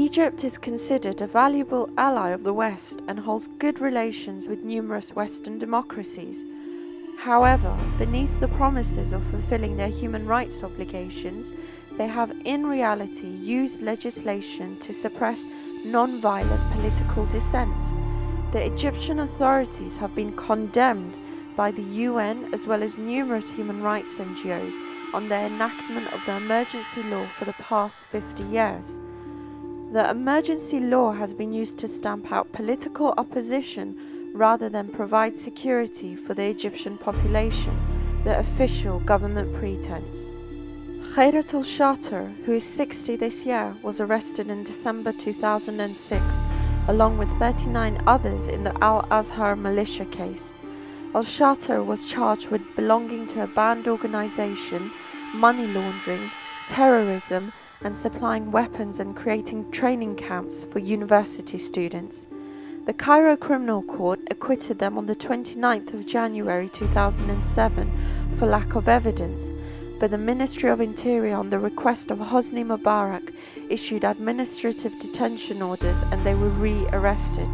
Egypt is considered a valuable ally of the West and holds good relations with numerous Western democracies. However, beneath the promises of fulfilling their human rights obligations, they have in reality used legislation to suppress non-violent political dissent. The Egyptian authorities have been condemned by the UN as well as numerous human rights NGOs on their enactment of the emergency law for the past 50 years. The emergency law has been used to stamp out political opposition rather than provide security for the Egyptian population, the official government pretense. Khairat Alshater, who is 60 this year, was arrested in December 2006, along with 39 others in the Al-Azhar militia case. Alshater was charged with belonging to a banned organization, money laundering, terrorism, and supplying weapons and creating training camps for university students. The Cairo Criminal Court acquitted them on the 29th of January 2007 for lack of evidence, but the Ministry of Interior, on the request of Hosni Mubarak, issued administrative detention orders and they were re-arrested.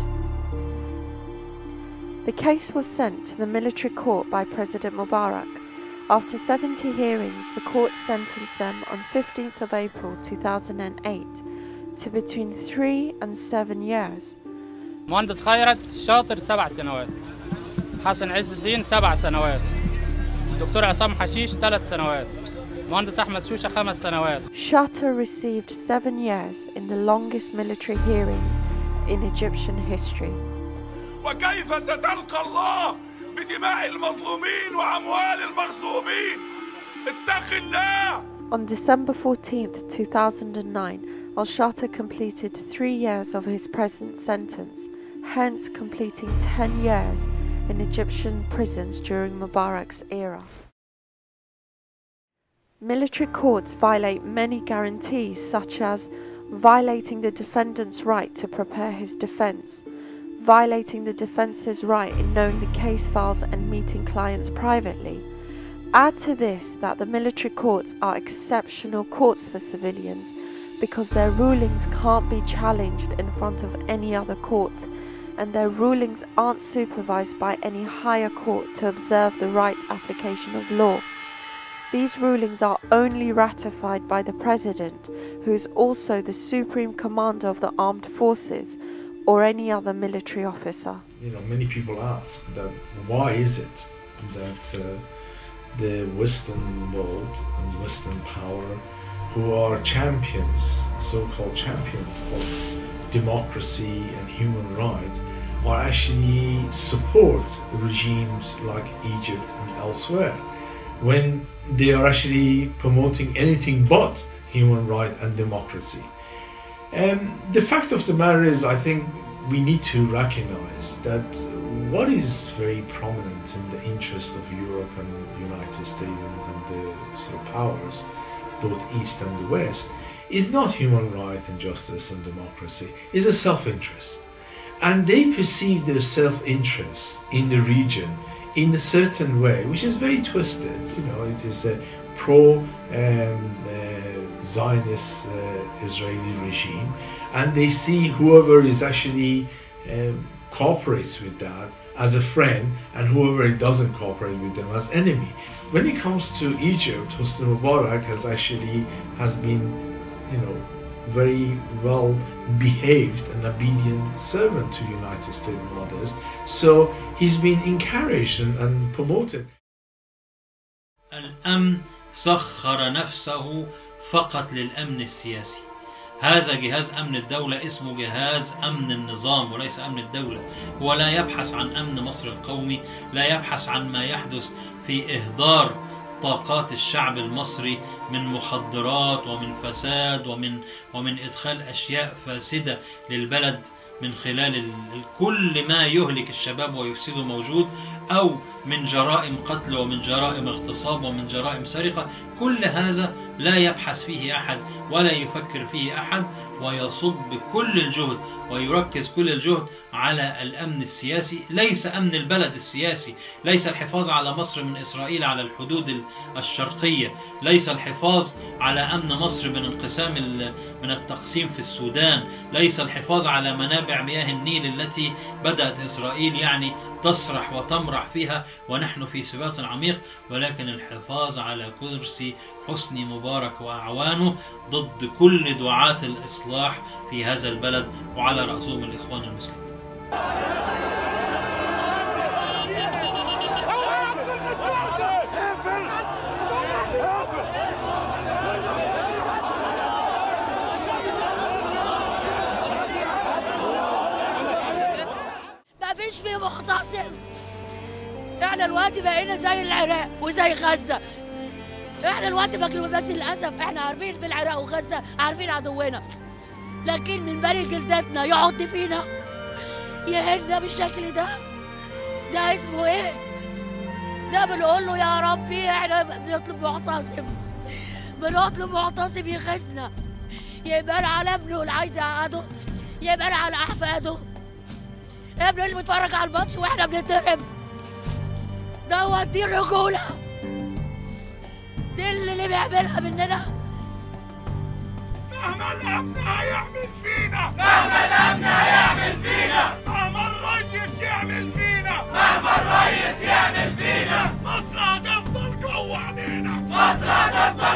The case was sent to the military court by President Mubarak. After 70 hearings, the court sentenced them on 15th of April 2008 to between 3 and 7 years. مهندس خيرت شاطر 7 سنوات، حسن عز الدين 7 سنوات، دكتور عصام حشيش 3 سنوات، مهندس أحمد شوشة 5 سنوات. Shatter received 7 years in the longest military hearings in Egyptian history. وكيف ستلقى الله بدماء المظلومين وأموال المغصوبين؟ اتق الله! On December 14th, 2009, Alshater completed 3 years of his present sentence, hence completing 10 years in Egyptian prisons during Mubarak's era. Military courts violate many guarantees, such as violating the defendant's right to prepare his defense, violating the defense's right in knowing the case files and meeting clients privately. Add to this that the military courts are exceptional courts for civilians because their rulings can't be challenged in front of any other court, and their rulings aren't supervised by any higher court to observe the right application of law. These rulings are only ratified by the President, who is also the Supreme Commander of the Armed Forces, or any other military officer. Many people ask that why is it that the Western world and Western power, who are champions, so-called champions of democracy and human rights, are actually support regimes like Egypt and elsewhere, when they are actually promoting anything but human rights and democracy. The fact of the matter is, I think we need to recognize that what is very prominent in the interest of Europe and the United States and the sort of powers, both East and the West, is not human rights and justice and democracy, is a self-interest. And they perceive their self-interest in the region in a certain way, which is very twisted. It is a pro-Zionist Israeli regime, and they see whoever is actually cooperates with that as a friend, and whoever doesn't cooperate with them as enemy. When it comes to Egypt, Hosni Mubarak has been, very well behaved and obedient servant to United States and others. So he's been encouraged and promoted. الأمن سخر نفسه فقط للأمن السياسي. هذا جهاز أمن الدولة اسمه جهاز أمن النظام وليس أمن الدولة. هو لا يبحث عن أمن مصر القومي، لا يبحث عن ما يحدث في إهدار طاقات الشعب المصري من مخدرات ومن فساد ومن إدخال أشياء فاسدة للبلد من خلال كل ما يهلك الشباب ويفسده موجود، أو من جرائم قتل ومن جرائم اغتصاب ومن جرائم سرقة. كل هذا لا يبحث فيه أحد ولا يفكر فيه أحد، ويصب كل الجهد ويركز كل الجهد على الأمن السياسي، ليس أمن البلد السياسي، ليس الحفاظ على مصر من إسرائيل على الحدود الشرقية، ليس الحفاظ على أمن مصر من التقسيم في السودان، ليس الحفاظ على منابع مياه النيل التي بدأت إسرائيل يعني تسرح وتمرح فيها ونحن في سبات عميق، ولكن الحفاظ على كرسي حسني مبارك وأعوانه ضد كل دعاة الإصلاح في هذا البلد وعلى رأسهم الإخوان المسلمين. مفيش فيه مختصم. احنا دلوقتي بقينا زي العراق وزي غزة. احنا دلوقتي بس للأسف احنا عارفين في العراق وغزة عارفين عدونا، لكن من بني جلدتنا يقعد فينا يهزنا بالشكل ده اسمه ايه؟ ده بنقول له يا ربي احنا بنطلب معتصم يخزنا، يبقى على ابنه اللي عايز يقعده، يبقى على احفاده، ابنه اللي بيتفرج على الماتش واحنا بنتهم. دوت دي الرجوله، دي اللي بيعملها مننا. مهما الأمن هيعمل فينا، مهما الأمن هيعمل فينا، مهما الريس يعمل فينا، مهما الريس يعمل فينا، مصر هتفضل جوه علينا، مصر هتفضل